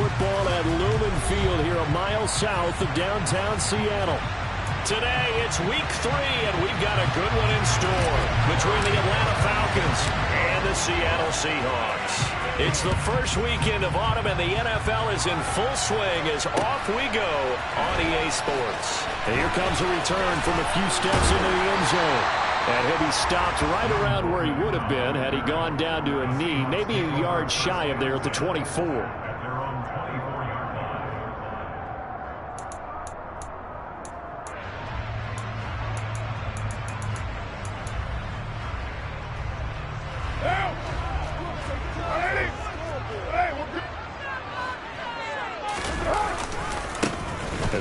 football at Lumen Field here a mile south of downtown Seattle. Today, it's week 3, and we've got a good one in store between the Atlanta Falcons and the Seattle Seahawks. It's the first weekend of autumn, and the NFL is in full swing as off we go on EA Sports. And here comes a return from a few steps into the end zone. And he'll be stopped right around where he would have been had he gone down to a knee, maybe a yard shy of there at the 24.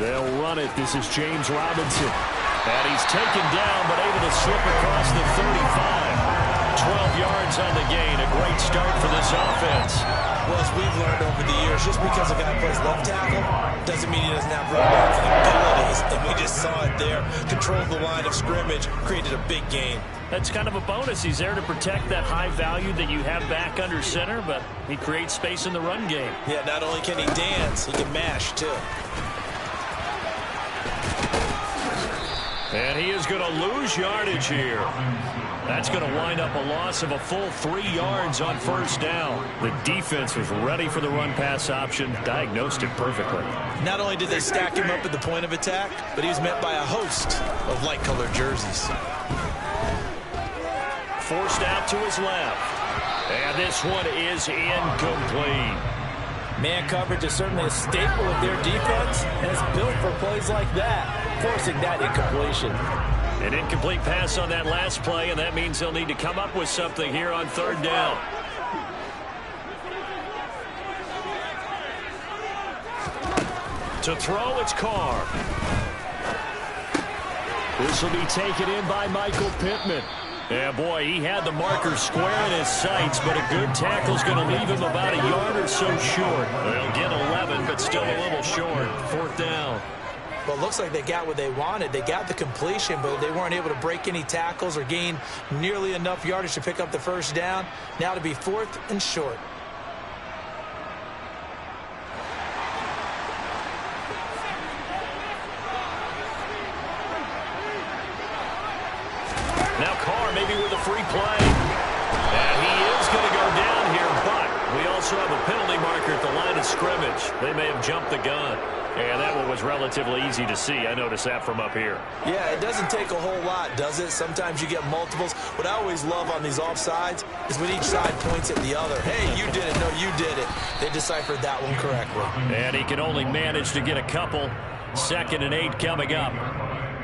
They'll run it. This is James Robinson. And he's taken down, but able to slip across the 35. 12 yards on the gain. A great start for this offense. Well, as we've learned over the years, just because a guy plays left tackle doesn't mean he doesn't have run blocking abilities. And we just saw it there. Controlled the line of scrimmage, created a big gain. That's kind of a bonus. He's there to protect that high value that you have back under center, but he creates space in the run game. Yeah, not only can he dance, he can mash, too. And he is going to lose yardage here. That's going to wind up a loss of a full 3 yards on first down. The defense was ready for the run-pass option, diagnosed it perfectly. Not only did they stack him up at the point of attack, but he was met by a host of light-colored jerseys. Forced out to his left. And this one is incomplete. Man coverage is certainly a staple of their defense, and it's built for plays like that, forcing that incompletion. An incomplete pass on that last play, and that means they'll need to come up with something here on third down. To throw, it's Carr. This will be taken in by Michael Pittman. Yeah, boy, he had the marker square in his sights, but a good tackle is going to leave him about a yard or so short. They'll get 11, but still a little short. Fourth down. Well, it looks like they got what they wanted. They got the completion, but they weren't able to break any tackles or gain nearly enough yardage to pick up the first down. Now to be fourth and short. Now Carr maybe with a free play. And he is going to go down here, but we also have a penalty marker at the line of scrimmage. They may have jumped the gun. And that one was relatively easy to see. I noticed that from up here. Yeah, it doesn't take a whole lot, does it? Sometimes you get multiples. What I always love on these offsides is when each side points at the other. Hey, you did it. No, you did it. They deciphered that one correctly. And he can only manage to get a couple. 2nd and 8 coming up.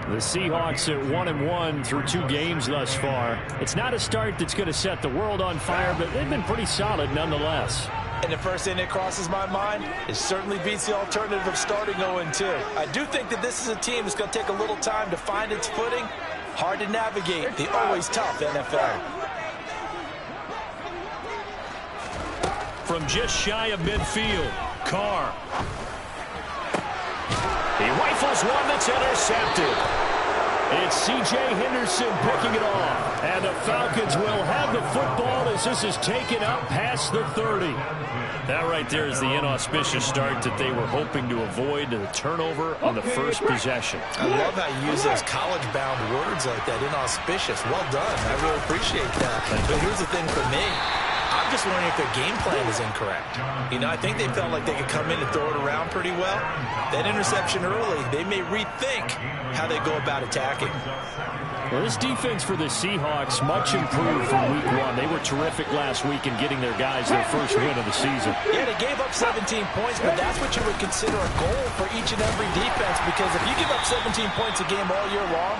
The Seahawks at 1-1 through 2 games thus far. It's not a start that's going to set the world on fire, but they've been pretty solid nonetheless. And the first thing that crosses my mind, it certainly beats the alternative of starting 0-2. I do think that this is a team that's going to take a little time to find its footing. Hard to navigate the always tough NFL. From just shy of midfield, Carr. He rifles one that's intercepted. It's C.J. Henderson picking it off. And the Falcons will have the football as this is taken up past the 30. That right there is the inauspicious start that they were hoping to avoid, the turnover on the first possession. I love how you use those college-bound words like that, inauspicious. Well done. I really appreciate that. But here's the thing for me. I'm just wondering if their game plan is incorrect. You know, I think they felt like they could come in and throw it around pretty well. That interception early, they may rethink how they go about attacking. Well, this defense for the Seahawks, much improved from week 1. They were terrific last week in getting their guys their first win of the season. Yeah, they gave up 17 points, but that's what you would consider a goal for each and every defense, because if you give up 17 points a game all year long,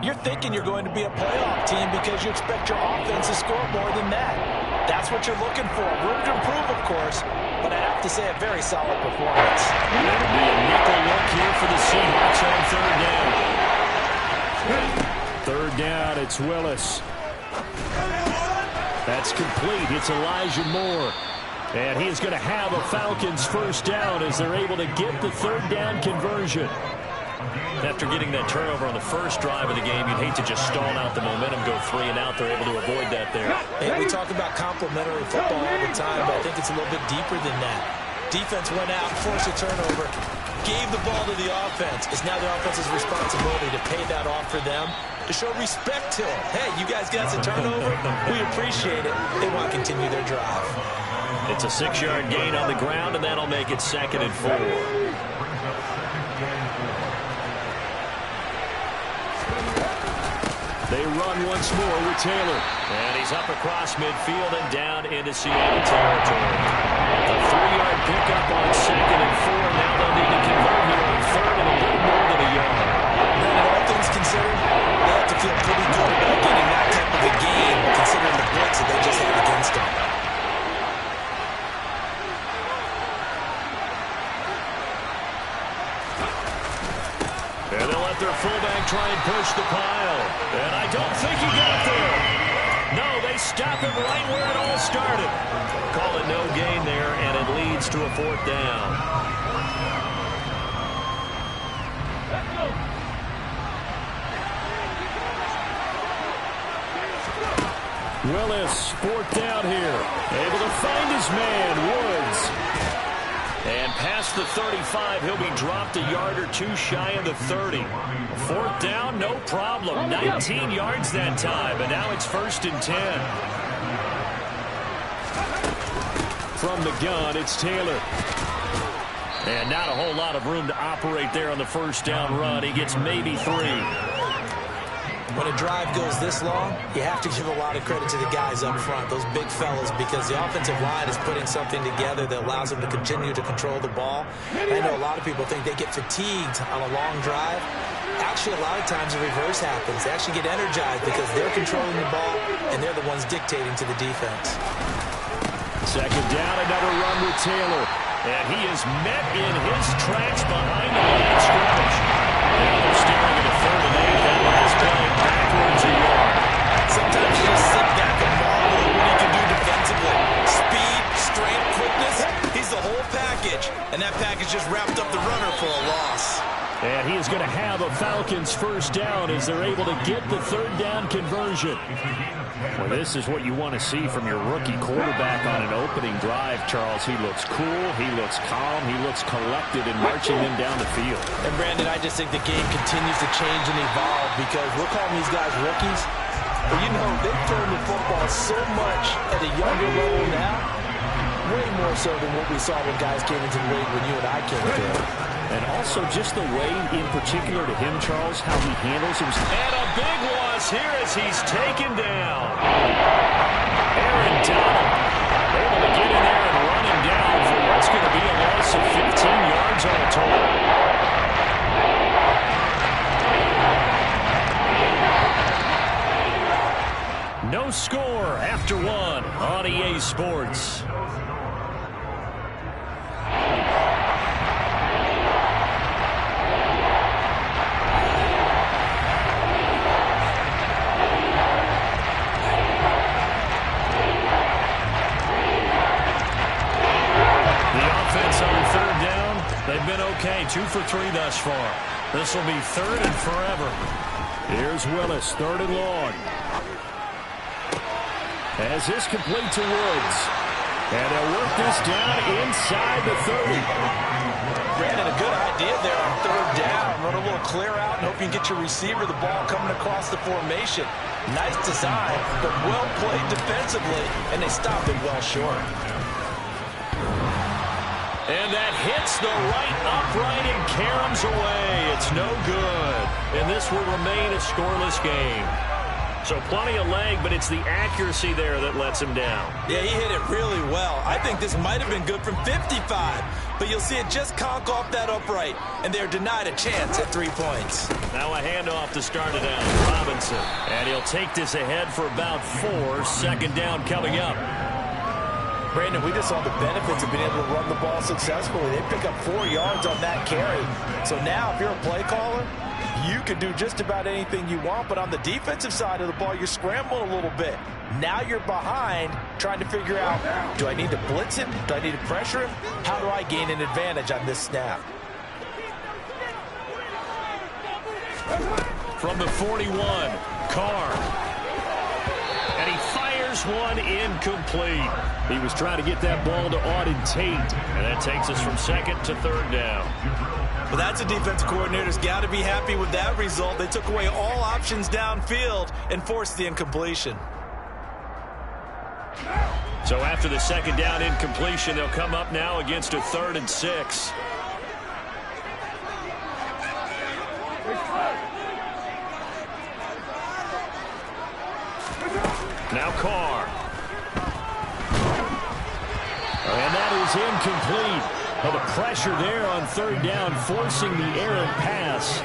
you're thinking you're going to be a playoff team because you expect your offense to score more than that. That's what you're looking for. Room to improve, of course, but I have to say a very solid performance. That'll be a nickel look here for the Seahawks on third down. Third down, it's Willis. That's complete. It's Elijah Moore. And he is going to have a Falcons first down as they're able to get the third down conversion. After getting that turnover on the first drive of the game, you'd hate to just stall out the momentum, go 3 and out. They're able to avoid that there. And we talk about complementary football all the time, but I think it's a little bit deeper than that. Defense went out, forced a turnover, gave the ball to the offense. It's now the offense's responsibility to pay that off for them, to show respect to them. Hey, you guys got some turnover? We appreciate it. They want to continue their drive. It's a 6-yard gain on the ground, and that'll make it 2nd and 4. They run once more with Taylor. And he's up across midfield and down into Seattle territory. A 3-yard pickup on 2nd and 4. Now they'll need to convert here on 3rd and a little more than a yard. Brandon, all things considered, they have to feel pretty good about getting that type of a game, considering the blitz that they just had against them. And they'll let their fullback try and push the pile. And I don't think he got there. No, they stop him right where it all started. Call it no gain there, and it leads to a 4th down. Willis, 4th down here. Able to find his man, Woods. And past the 35, he'll be dropped a yard or two shy of the 30. 4th down, no problem. 19 yards that time, and now it's 1st and 10. From the gun, it's Taylor. And not a whole lot of room to operate there on the 1st down run. He gets maybe 3. When a drive goes this long, you have to give a lot of credit to the guys up front, those big fellas, because the offensive line is putting something together that allows them to continue to control the ball. I know a lot of people think they get fatigued on a long drive. Actually, a lot of times the reverse happens. They actually get energized because they're controlling the ball, and they're the ones dictating to the defense. 2nd down, another run with Taylor. And he is met in his tracks behind the line of scrimmage. Now they're staring at a 3rd and 8. That last play backwards a yard. Sometimes you just sit back and marvel at what he can do defensively. Speed, strength, quickness, he's the whole package. And that package just wrapped up the runner for a loss. And he is going to have a Falcons 1st down as they're able to get the 3rd down conversion. Well, this is what you want to see from your rookie quarterback on an opening drive, Charles. He looks cool, he looks calm, he looks collected in marching them down the field. And, Brandon, I just think the game continues to change and evolve because we're calling these guys rookies. But, you know, they've thrown the football so much at a younger level now, way more so than what we saw when guys came into the league when you and I came into it. And also just the way, in particular to him, Charles, how he handles himself. And a big loss here as he's taken down. Aaron Donald able to get in there and run him down for what's going to be a loss of 15 yards on a total. No score after 1 on EA Sports. They've been okay, 2 for 3 thus far. This will be 3rd and forever. Here's Willis, 3rd and long. As this complete to Woods. And they'll work this down inside the 30. Brandon, a good idea there on 3rd down. Run a little clear out and hope you can get your receiver the ball coming across the formation. Nice design, but well played defensively, and they stopped it well short. And that hits the right upright and caroms away. It's no good. And this will remain a scoreless game. So plenty of leg, but it's the accuracy there that lets him down. Yeah, he hit it really well. I think this might have been good from 55. But you'll see it just conk off that upright. And they're denied a chance at 3 points. Now a handoff to start it out. Robinson. And he'll take this ahead for about 4. 2nd down coming up. Brandon, we just saw the benefits of being able to run the ball successfully. They pick up 4 yards on that carry. So now, if you're a play caller, you can do just about anything you want. But on the defensive side of the ball, you're scrambling a little bit. Now you're behind, trying to figure out, do I need to blitz him? Do I need to pressure him? How do I gain an advantage on this snap? From the 41, Carr. And he fires Here's one incomplete. He was trying to get that ball to Auden Tate, and that takes us from second to third down. Well, that's a defensive coordinator's got to be happy with that result. They took away all options downfield and forced the incompletion. So after the second down incompletion, they'll come up now against a 3rd and 6. Now Carr. And that is incomplete. Well, the pressure there on 3rd down, forcing the errant pass.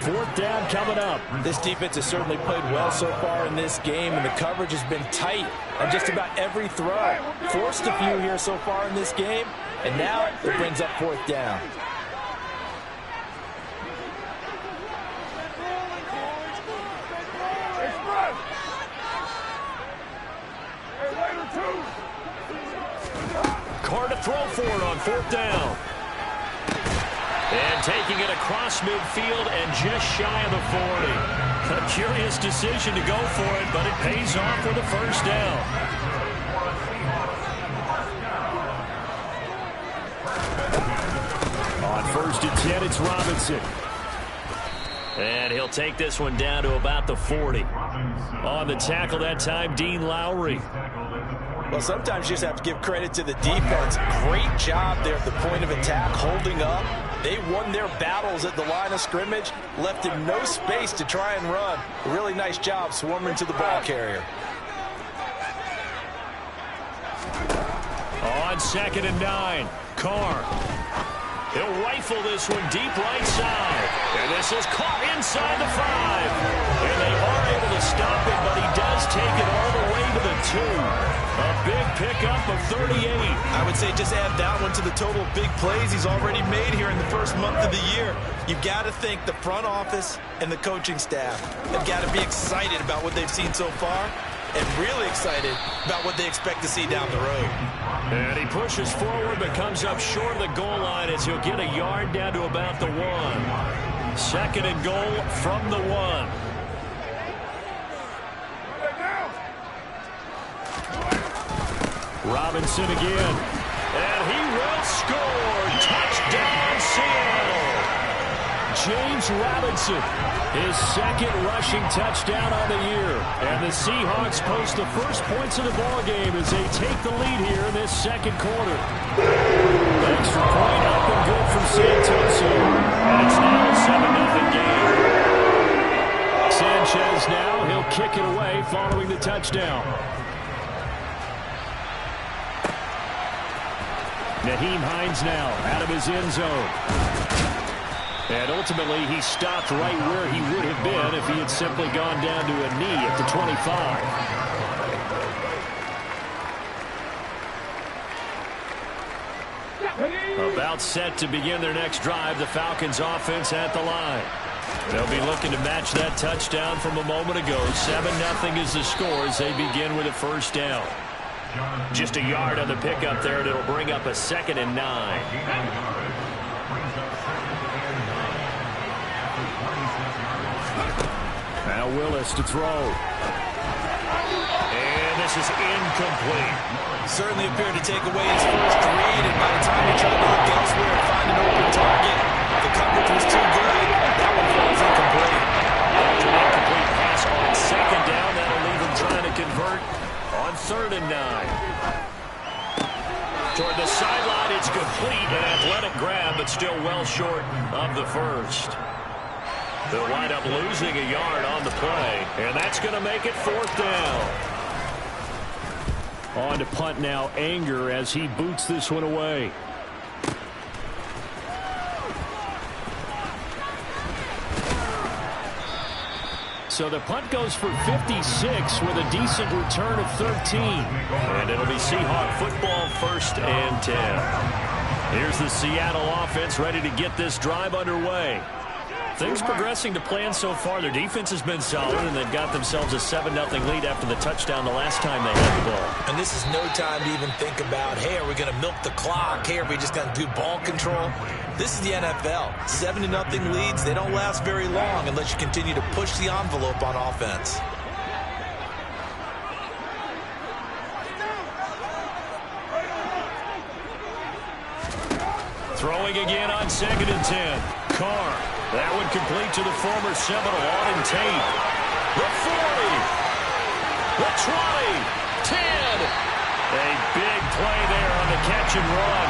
4th down coming up. This defense has certainly played well so far in this game, and the coverage has been tight on just about every throw. Forced a few here so far in this game, and now it brings up 4th down. Carr to throw for it on 4th down. And taking it across midfield and just shy of the 40. A curious decision to go for it, but it pays off with a 1st down. On 1st and 10, it's Robinson. And he'll take this one down to about the 40. On the tackle that time, Dean Lowry. Well, sometimes you just have to give credit to the defense. Great job there at the point of attack, holding up. They won their battles at the line of scrimmage, left him no space to try and run. A really nice job swarming to the ball carrier. On 2nd and 9, Carr. He'll rifle this one deep right side. And this is caught inside the 5. And they are able to stop it, but he does take it all the way to the 2. A big pickup of 38. I would say just add that one to the total of big plays he's already made here in the first month of the year. You've got to think the front office and the coaching staff have got to be excited about what they've seen so far and really excited about what they expect to see down the road. And he pushes forward but comes up short of the goal line as he'll get a yard down to about the 1. 2nd and goal from the 1. Robinson again. And he will score. Touchdown, Seattle. James Robinson, his 2nd rushing touchdown on the year. And the Seahawks post the first points of the ballgame as they take the lead here in this 2nd quarter. Extra point up and good from Santoso. And it's now a 7-0 game. Sanchez now, he'll kick it away following the touchdown. Nyheim Hines now out of his end zone. And ultimately, he stopped right where he would have been if he had simply gone down to a knee at the 25. About set to begin their next drive, the Falcons offense at the line. They'll be looking to match that touchdown from a moment ago. 7-0 is the score as they begin with a 1st down. Just a yard on the pickup there, and it'll bring up a 2nd and 9. Now Willis to throw. And this is incomplete. Certainly appeared to take away his first read, and by the time he tried to look elsewhere and find an open target, the coverage was too good. That one falls incomplete. After an incomplete pass on 2nd down, that'll leave him trying to convert on 3rd and 9. Toward the sideline, it's complete. An athletic grab, but still well short of the 1st. They'll wind up losing a yard on the play, and that's going to make it 4th down. On to punt now, Anger, as he boots this one away. So the punt goes for 56 with a decent return of 13. And it'll be Seahawk football, 1st and 10. Here's the Seattle offense ready to get this drive underway. Things progressing to plan so far. Their defense has been solid, and they've got themselves a 7-0 lead after the touchdown the last time they had the ball. And this is no time to even think about, hey, are we going to milk the clock? Hey, are we just going to do ball control? This is the NFL. 7-0 leads, they don't last very long unless you continue to push the envelope on offense. Throwing again on 2nd and 10. Carr. That one complete to the former Seminole, Auden Tate. The 40. The 20. 10. A big play there on the catch and run.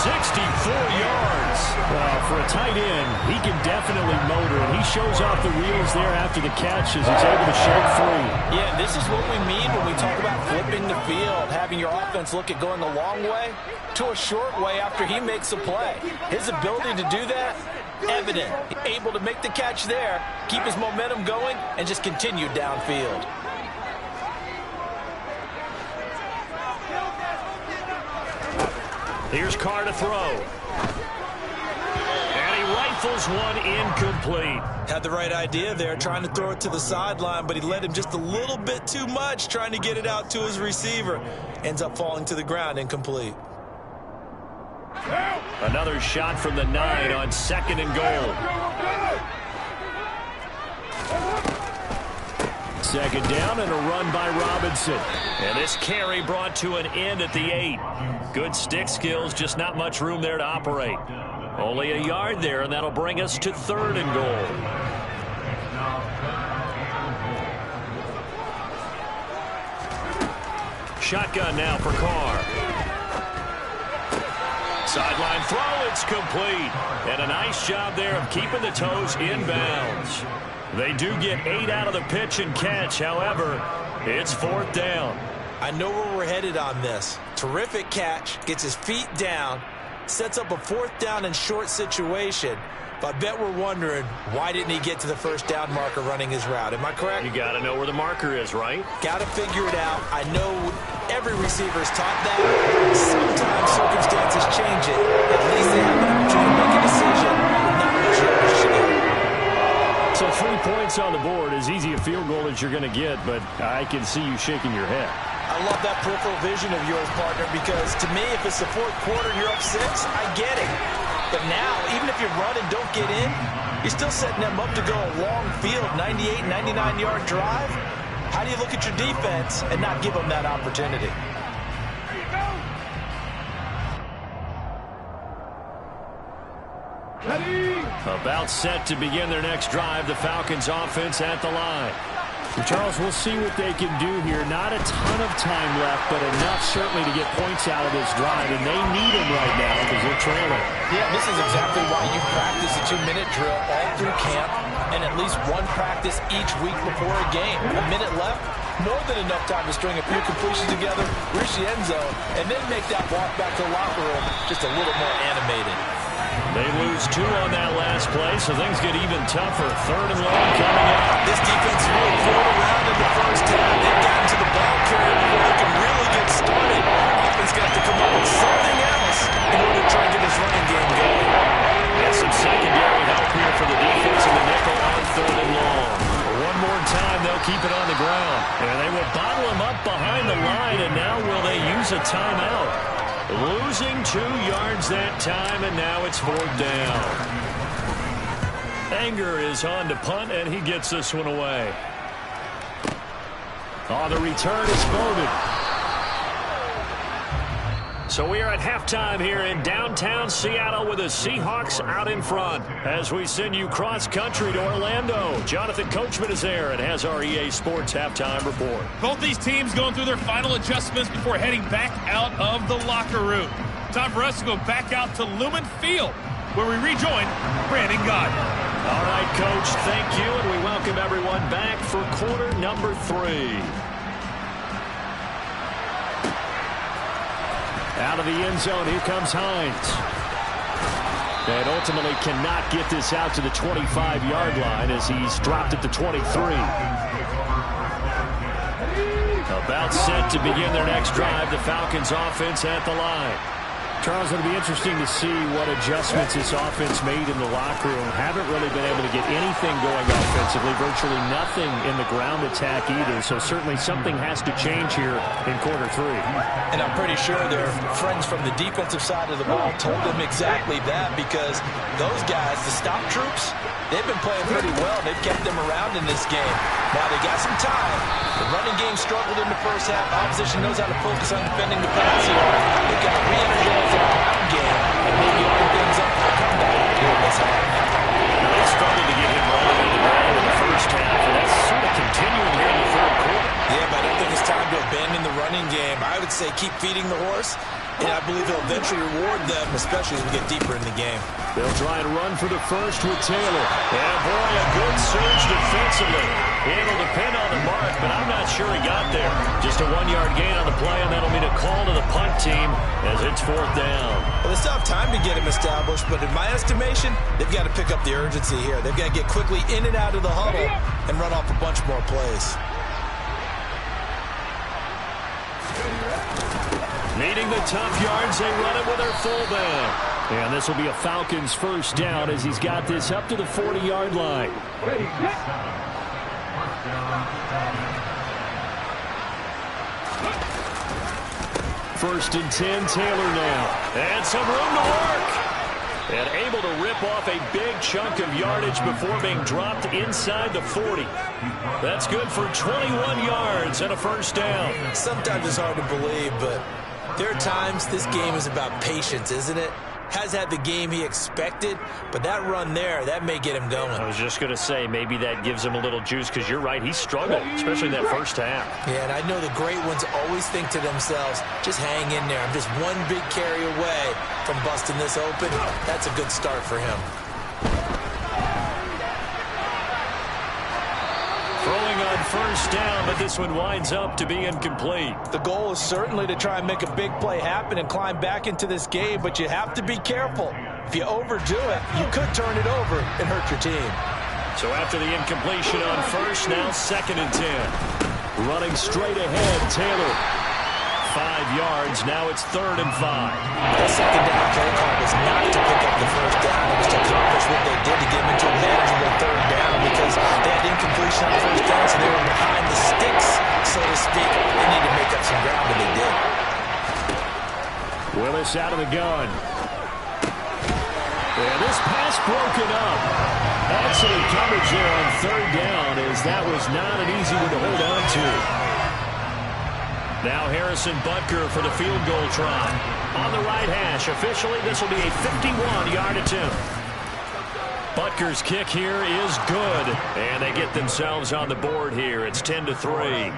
64 yards. Well, for a tight end, he can definitely motor, and he shows off the wheels there after the catch as he's able to shake free. Yeah, this is what we mean when we talk about flipping the field, having your offense look at going a long way to a short way after he makes a play. His ability to do that, evident. Able to make the catch there, keep his momentum going, and just continue downfield. Here's Carr to throw. And he rifles one incomplete. Had the right idea there, trying to throw it to the sideline, but he let him just a little bit too much, trying to get it out to his receiver. Ends up falling to the ground, incomplete. Another shot from the 9 on 2nd and goal. 2nd down and a run by Robinson. And this carry brought to an end at the 8. Good stick skills, just not much room there to operate. Only a yard there, and that'll bring us to 3rd and goal. Shotgun now for Carr. Sideline throw, it's complete. And a nice job there of keeping the toes in bounds. They do get 8 out of the pitch and catch. However, it's 4th down. I know where we're headed on this. Terrific catch, gets his feet down, sets up a 4th down and short situation. But I bet we're wondering, why didn't he get to the 1st down marker running his route? Am I correct? You got to know where the marker is, right? Got to figure it out. I know every receiver is taught that. Sometimes circumstances change it. At least they have an opportunity to make a decision with not much yardage to go. So 3 points on the board, as easy a field goal as you're going to get, but I can see you shaking your head. I love that peripheral vision of yours, partner, because to me, if it's the 4th quarter and you're up 6, I get it. But now, even if you run and don't get in, you're still setting them up to go a long field, 98, 99-yard drive. How do you look at your defense and not give them that opportunity? About set to begin their next drive, the Falcons offense at the line. Charles, we'll see what they can do here. Not a ton of time left, but enough certainly to get points out of this drive, and they need them right now because they're trailing. Yeah, this is exactly why you practice a 2-minute drill all through camp and at least one practice each week before a game. A minute left, more than enough time to string a few completions together, reach the end zone, and then make that walk back to the locker room just a little more animated. They lose 2 on that last play, so things get even tougher. 3rd and long coming up. This defense really pulled around in the first half. They've gotten to the ball carrier before they can really get started. Offense got to come up with something else in order to try and get this running game going. And some secondary help here for the defense in the nickel on 3rd and long. One more time, they'll keep it on the ground. And they will bottle him up behind the line, and now will they use a timeout? Losing 2 yards that time, and now it's 4th down. Anger is on to punt, and he gets this one away. Oh, the return is voted. So we are at halftime here in downtown Seattle with the Seahawks out in front. As we send you cross-country to Orlando, Jonathan Coachman is there and has our EA Sports halftime report. Both these teams going through their final adjustments before heading back out of the locker room. Time for us to go back out to Lumen Field, where we rejoin Brandon Gott. All right, Coach, thank you, and we welcome everyone back for quarter number 3. Out of the end zone, here comes Hines. And ultimately cannot get this out to the 25-yard line as he's dropped at the 23. About set to begin their next drive, the Falcons offense at the line. Charles, it'll be interesting to see what adjustments this offense made in the locker room. Haven't really been able to get anything going offensively, virtually nothing in the ground attack either. So certainly something has to change here in quarter 3. And I'm pretty sure their friends from the defensive side of the ball told them exactly that, because those guys, the stop troops, they've been playing pretty well. They've kept them around in this game. Now they got some time. The running game struggled in the first half. Opposition knows how to focus on defending the pass here. They've got to re-energize their ground game and maybe open things keep feeding the horse, and I believe he'll eventually reward them, especially as we get deeper in the game. They'll try and run for the first with Taylor. And, boy, a good surge defensively. It'll depend on the mark, but I'm not sure he got there. Just a 1-yard gain on the play, and that'll mean a call to the punt team as it's 4th down. Well, they still have time to get him established, but in my estimation, they've got to pick up the urgency here. They've got to get quickly in and out of the huddle and run off a bunch more plays. Needing the tough yards, they run it with their fullback. And this will be a Falcons first down as he's got this up to the 40-yard line. First and 10, Taylor now. And some room to work. And able to rip off a big chunk of yardage before being dropped inside the 40. That's good for 21 yards and a first down. Sometimes it's hard to believe, but there are times this game is about patience, isn't it? Has had the game he expected, but that run there, that may get him going. I was just going to say, maybe that gives him a little juice, because you're right, he struggled, especially in that first half. Yeah, and I know the great ones always think to themselves, just hang in there. I'm just one big carry away from busting this open. That's a good start for him. Throwing on first down, but this one winds up to be incomplete. The goal is certainly to try and make a big play happen and climb back into this game, but you have to be careful. If you overdo it, you could turn it over and hurt your team. So after the incompletion on first, now 2nd and 10. Running straight ahead, Taylor. 5 yards, now it's 3rd and 5. That second down play call was not to pick up the first down. It was to accomplish what they did to get them into a manageable 3rd down, because they had incompletion on first down, so they were behind the sticks, so to speak. They need to make up some ground, and they did. Willis out of the gun. And this pass broken up. Excellent coverage there on 3rd down, as that was not an easy one to hold on to. Now Harrison Butker for the field goal try. On the right hash, officially this will be a 51-yard attempt. Butker's kick here is good, and they get themselves on the board here. It's 10-3.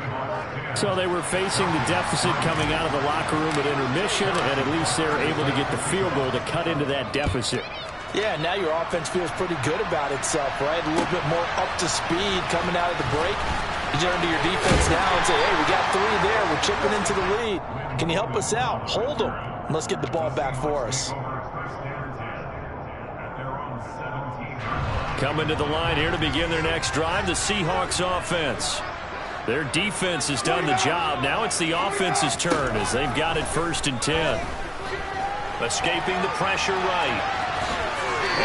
So they were facing the deficit coming out of the locker room at intermission, and at least they were able to get the field goal to cut into that deficit. Yeah, now your offense feels pretty good about itself, right? A little bit more up to speed coming out of the break. You turn to your defense now and say, hey, we got 3 there. We're chipping into the lead. Can you help us out? Hold them. And let's get the ball back for us. Coming to the line here to begin their next drive, the Seahawks offense. Their defense has done the job. Now it's the offense's turn as they've got it 1st and 10. Escaping the pressure right.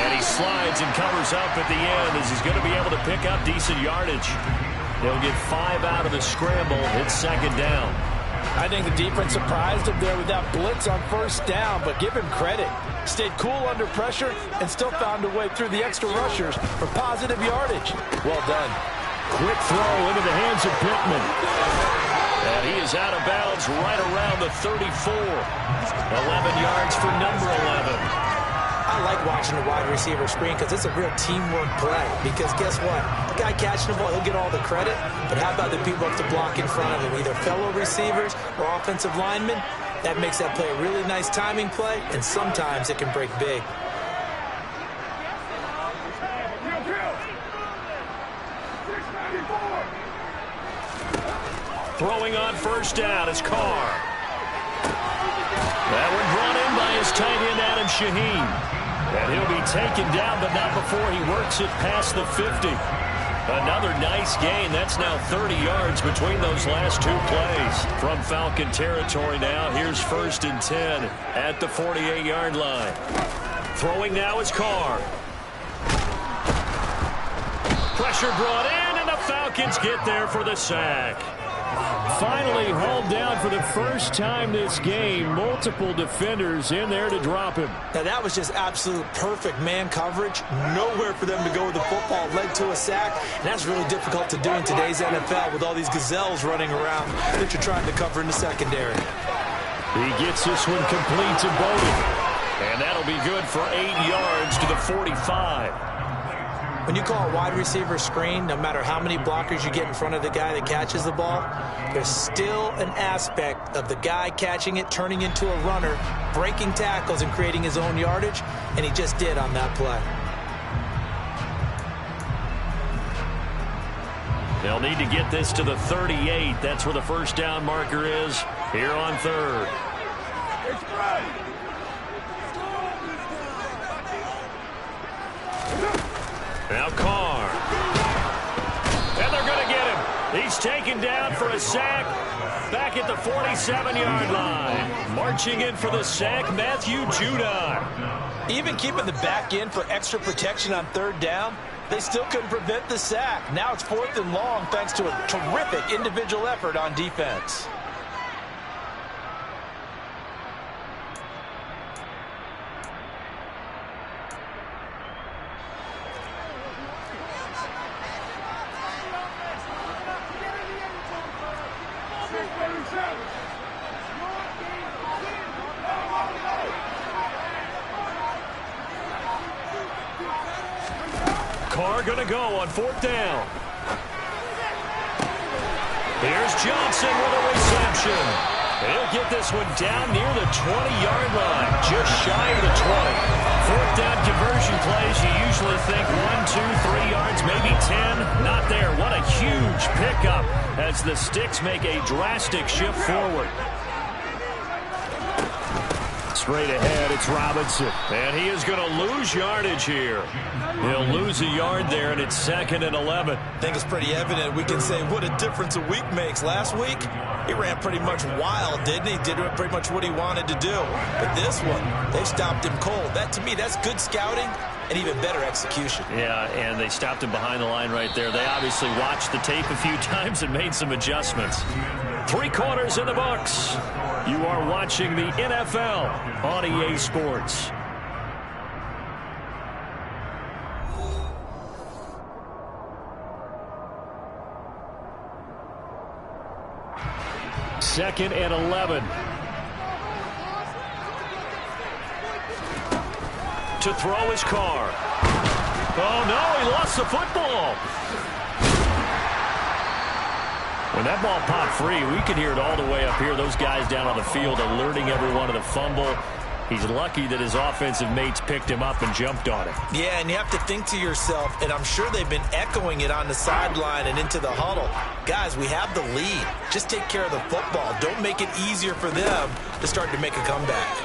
And he slides and covers up at the end as he's going to be able to pick up decent yardage. They'll get 5 out of the scramble. It's 2nd down. I think the defense surprised him there with that blitz on first down, but give him credit. Stayed cool under pressure and still found a way through the extra rushers for positive yardage. Well done. Quick throw into the hands of Pittman. And he is out of bounds right around the 34. 11 yards for number 11. I like watching the wide receiver screen because it's a real teamwork play. Because guess what? The guy catching the ball, he'll get all the credit. But how about the people up to block in front of him, either fellow receivers or offensive linemen? That makes that play a really nice timing play, and sometimes it can break big. Throwing on first down is Carr. That one brought in by his tight end, Adam Shaheen. And he'll be taken down, but not before he works it past the 50. Another nice gain. That's now 30 yards between those last 2 plays. From Falcon territory now, here's 1st and 10 at the 48-yard line. Throwing now is Carr. Pressure brought in, and the Falcons get there for the sack. Finally hauled down for the first time this game. Multiple defenders in there to drop him. Now that was just absolute perfect man coverage. Nowhere for them to go with the football. Led to a sack. And that's really difficult to do in today's NFL with all these gazelles running around that you're trying to cover in the secondary. He gets this one complete to Bowden. And that'll be good for 8 yards to the 45. When you call a wide receiver screen, no matter how many blockers you get in front of the guy that catches the ball, there's still an aspect of the guy catching it, turning into a runner, breaking tackles and creating his own yardage, and he just did on that play. They'll need to get this to the 38. That's where the first down marker is here on third. Now Carr. And they're going to get him. He's taken down for a sack back at the 47-yard line. Marching in for the sack, Matthew Judon. Even keeping the back in for extra protection on third down, they still couldn't prevent the sack. Now it's 4th and long thanks to a terrific individual effort on defense. Carr going to go on 4th down. Here's Johnson with a reception. He'll get this one down near the 20-yard line, just shy of the 20. 4th down conversion plays, you usually think 1, 2, 3 yards, maybe 10. Not there. What a huge pickup as the Sticks make a drastic shift forward. Straight ahead, it's Robinson. And he is going to lose yardage here. He'll lose a yard there, and it's 2nd and 11. I think it's pretty evident. We can say what a difference a week makes. Last week, he ran pretty much wild, didn't he? Did pretty much what he wanted to do. But this one, they stopped him cold. That, to me, that's good scouting and even better execution. Yeah, and they stopped him behind the line right there. They obviously watched the tape a few times and made some adjustments. 3 quarters in the books. You are watching the NFL on EA Sports. Second and 11. To throw his Carr. Oh, no, he lost the football. When that ball popped free, we could hear it all the way up here. Those guys down on the field alerting everyone of the fumble. He's lucky that his offensive mates picked him up and jumped on him. Yeah, and you have to think to yourself, and I'm sure they've been echoing it on the sideline and into the huddle. Guys, we have the lead. Just take care of the football. Don't make it easier for them to start to make a comeback.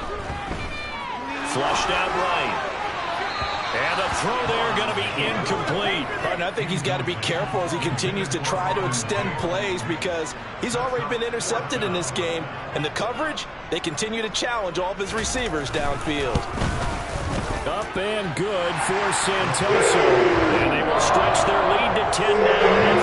Flushed out right. And the throw there going to be incomplete. And I think he's got to be careful as he continues to try to extend plays because he's already been intercepted in this game. And the coverage, they continue to challenge all of his receivers downfield. Up and good for Santoso. And they will stretch their lead to 10 now at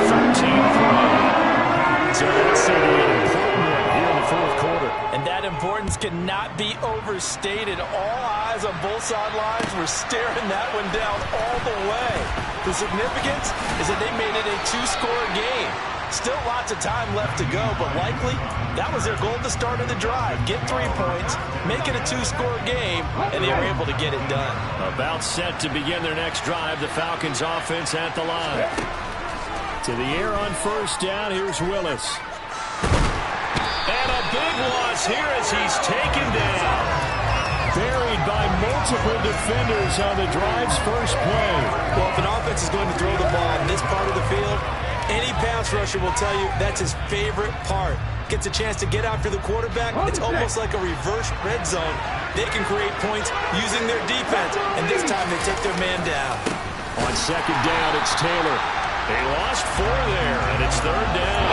13-3. So that's an important one here in the 4th quarter. And that importance cannot be overstated. All eyes on both sidelines were staring that one down all the way. The significance is that they made it a 2-score game. Still lots of time left to go, but likely that was their goal at the start of the drive. Get 3 points, make it a 2-score game, and they were able to get it done. About set to begin their next drive, the Falcons offense at the line. To the air on 1st down, here's Willis. And a big loss here as he's taken down. Buried by multiple defenders on the drive's first play. Well, if an offense is going to throw the ball in this part of the field, any pass rusher will tell you that's his favorite part. Gets a chance to get after the quarterback. It's almost like a reverse red zone. They can create points using their defense, and this time they take their man down. On 2nd down, it's Taylor. They lost 4 there, and it's 3rd down.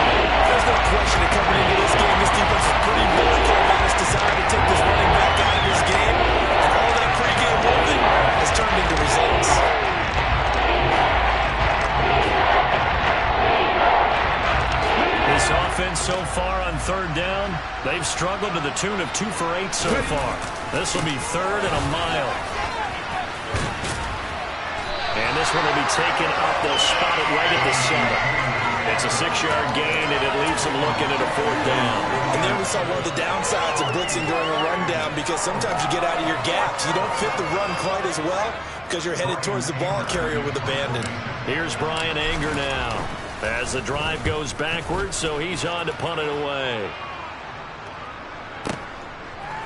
There's no question that coming into this game, this defense is pretty bullish. Carolina's decided to take this running back out of this game, and all that pregame movement has turned into results. This offense so far on 3rd down, they've struggled to the tune of 2 for 8 so far. This will be 3rd and a mile. And this one will be taken up. They'll spot it right at the 7. It's a 6-yard gain, and it leaves them looking at a 4th down. And then we saw one of the downsides of blitzing during a rundown, because sometimes you get out of your gaps. You don't fit the run quite as well because you're headed towards the ball carrier with abandon. Here's Brian Anger now as the drive goes backwards, so he's on to punt it away.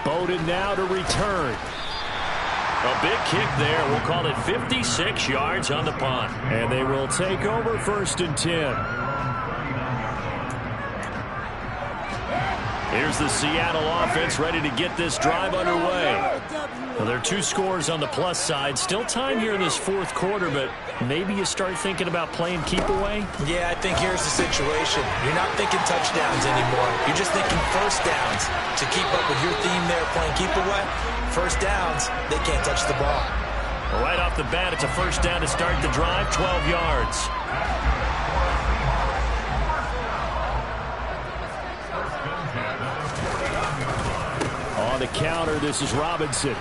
Bowden now to return. A big kick there. We'll call it 56 yards on the punt. And they will take over 1st and 10. Here's the Seattle offense ready to get this drive underway. Well, there are 2 scores on the plus side. Still time here in this 4th quarter, but maybe you start thinking about playing keep away? Yeah, I think here's the situation. You're not thinking touchdowns anymore. You're just thinking first downs. To keep up with your theme there, playing keep away, first downs, they can't touch the ball. Well, right off the bat, it's a 1st down to start the drive, 12 yards. On the counter, this is Robinson.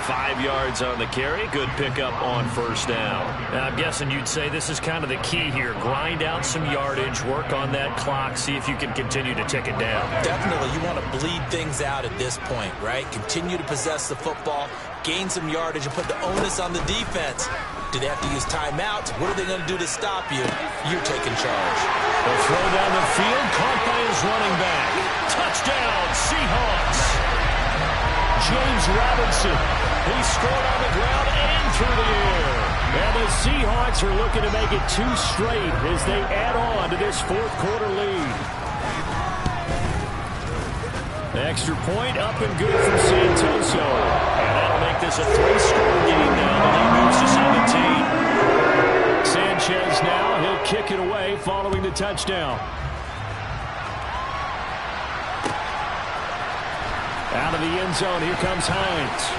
5 yards on the carry. Good pickup on 1st down. Now, I'm guessing you'd say this is kind of the key here. Grind out some yardage, work on that clock, see if you can continue to tick it down. Definitely. You want to bleed things out at this point, right? Continue to possess the football, gain some yardage, and put the onus on the defense. Do they have to use timeouts? What are they going to do to stop you? You're taking charge. They'll throw down the field, caught by his running back. Touchdown, Seahawks. James Robinson. He scored on the ground and through the air. And the Seahawks are looking to make it 2 straight as they add on to this 4th quarter lead. Extra point up and good for Santoso. And that'll make this a 3-score game now. The lead moves to 17. Sanchez now, he'll kick it away following the touchdown. Out of the end zone, here comes Hines.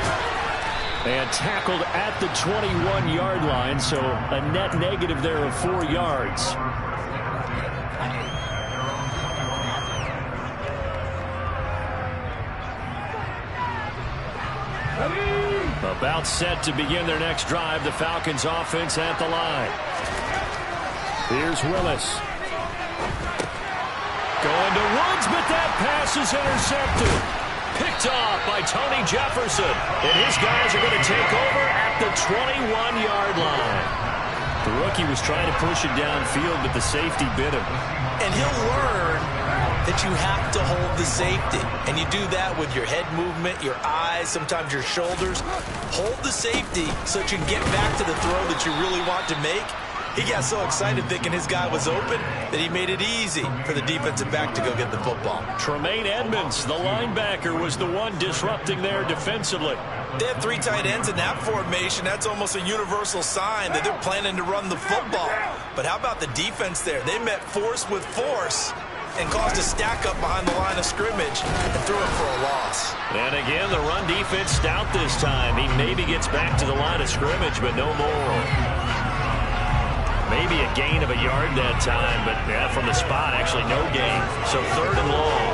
And tackled at the 21-yard line, so a net negative there of 4 yards. About set to begin their next drive, the Falcons offense at the line. Here's Willis. Going to Woods, but that pass is intercepted. Picked off by Tony Jefferson. And his guys are going to take over at the 21-yard line. The rookie was trying to push it downfield, but the safety bit him. And he'll learn that you have to hold the safety. And you do that with your head movement, your eyes, sometimes your shoulders. Hold the safety so that you can get back to the throw that you really want to make. He got so excited thinking his guy was open that he made it easy for the defensive back to go get the football. Tremaine Edmonds, the linebacker, was the one disrupting there defensively. They have 3 tight ends in that formation. That's almost a universal sign that they're planning to run the football. But how about the defense there? They met force with force and caused a stack up behind the line of scrimmage and threw it for a loss. And again, the run defense stout this time. He maybe gets back to the line of scrimmage, but no more. Maybe a gain of a yard that time, but yeah, from the spot, actually no gain. So 3rd and long.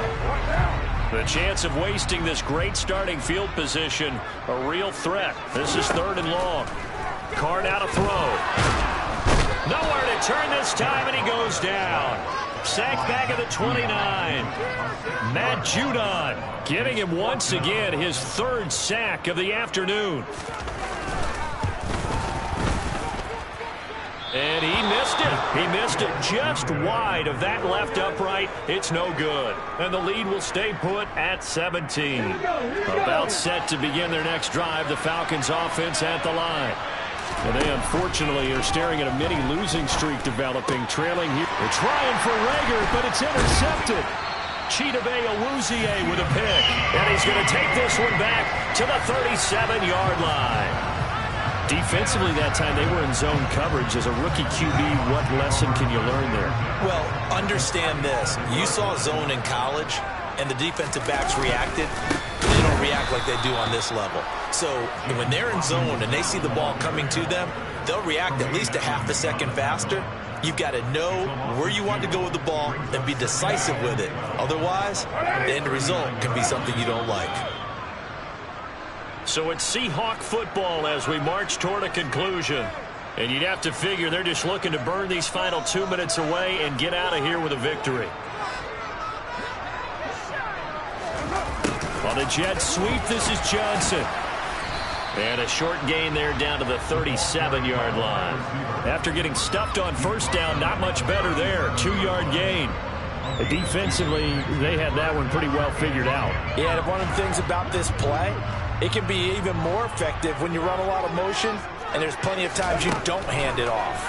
The chance of wasting this great starting field position, a real threat. This is 3rd and long. Card out a throw. Nowhere to turn this time, and he goes down. Sacked back at the 29. Matt Judon getting him once again his 3rd sack of the afternoon. And he missed it. He missed it just wide of that left upright. It's no good. And the lead will stay put at 17. About set to begin their next drive, the Falcons offense at the line. And they unfortunately are staring at a mini losing streak developing, trailing here. They're trying for Rager, but it's intercepted. Chidobe Awuzie with a pick. And he's going to take this one back to the 37-yard line. Defensively that time, they were in zone coverage. As a rookie QB, what lesson can you learn there? Well, understand this. You saw zone in college, and the defensive backs reacted. They don't react like they do on this level. So when they're in zone and they see the ball coming to them, they'll react at least a half a second faster. You've got to know where you want to go with the ball and be decisive with it. Otherwise, the end result can be something you don't like. So it's Seahawk football as we march toward a conclusion. And you'd have to figure they're just looking to burn these final 2 minutes away and get out of here with a victory. On a jet sweep, this is Johnson. And a short gain there down to the 37-yard line. After getting stuffed on first down, not much better there. 2-yard gain. Defensively, they had that one pretty well figured out. Yeah, and one of the things about this play, it can be even more effective when you run a lot of motion, and there's plenty of times you don't hand it off.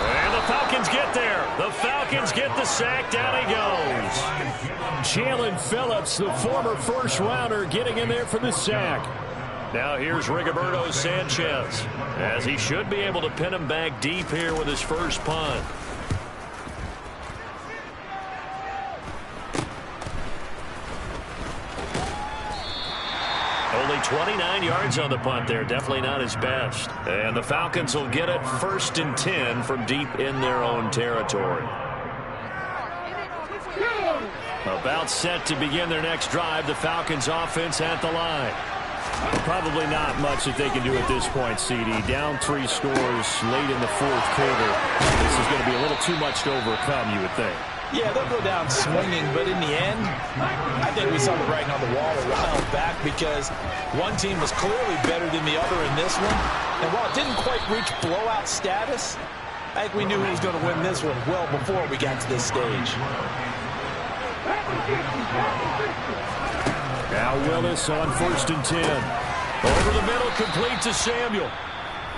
And the Falcons get there. The Falcons get the sack. Down he goes. Jalen Phillips, the former first-rounder, getting in there for the sack. Now here's Rigoberto Sanchez, as he should be able to pin him back deep here with his first punt. Only 29 yards on the punt there. Definitely not his best. And the Falcons will get it 1st and 10 from deep in their own territory. About set to begin their next drive. The Falcons offense at the line. Probably not much that they can do at this point, CD. Down 3 scores late in the 4th quarter. This is going to be a little too much to overcome, you would think. Yeah, they'll go down swinging, but in the end, I think we saw the writing on the wall a while back because one team was clearly better than the other in this one. And while it didn't quite reach blowout status, I think we knew who was going to win this one well before we got to this stage. Now Willis on 1st and 10. Over the middle, complete to Samuel.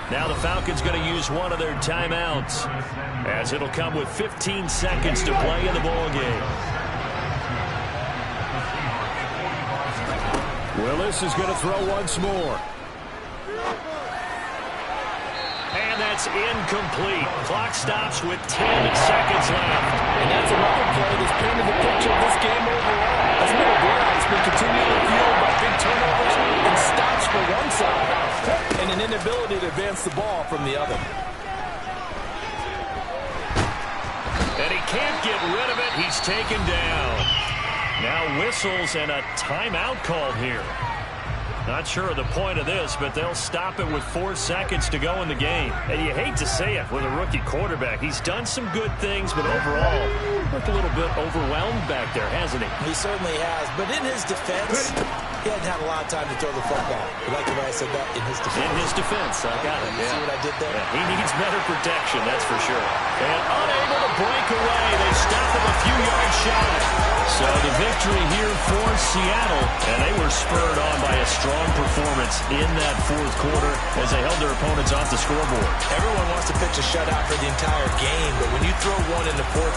Now the Falcons going to use one of their timeouts, as it'll come with 15 seconds to play in the ball game. Willis is going to throw once more. And that's incomplete. Clock stops with 10 seconds left. And that's another play that's painted the picture of this game overall. As middle ground has been continually fueled by big turnovers and stops for one side and an inability to advance the ball from the other. And he can't get rid of it. He's taken down. Now whistles and a timeout called here. Not sure of the point of this, but they'll stop it with 4 seconds to go in the game. And you hate to say it with a rookie quarterback. He's done some good things, but overall, looked a little bit overwhelmed back there, hasn't he? He certainly has. But in his defense, he hadn't had a lot of time to throw the football. You like the way I said that? In his defense. In his defense, I got it. You see what I did there? Yeah, he needs better protection, that's for sure. And unable to break away. They stop him a few yards shy. So the victory here for Seattle, and they were spurred on by a strong performance in that 4th quarter as they held their opponents off the scoreboard. Everyone wants to pitch a shutout for the entire game, but when you throw one in the 4th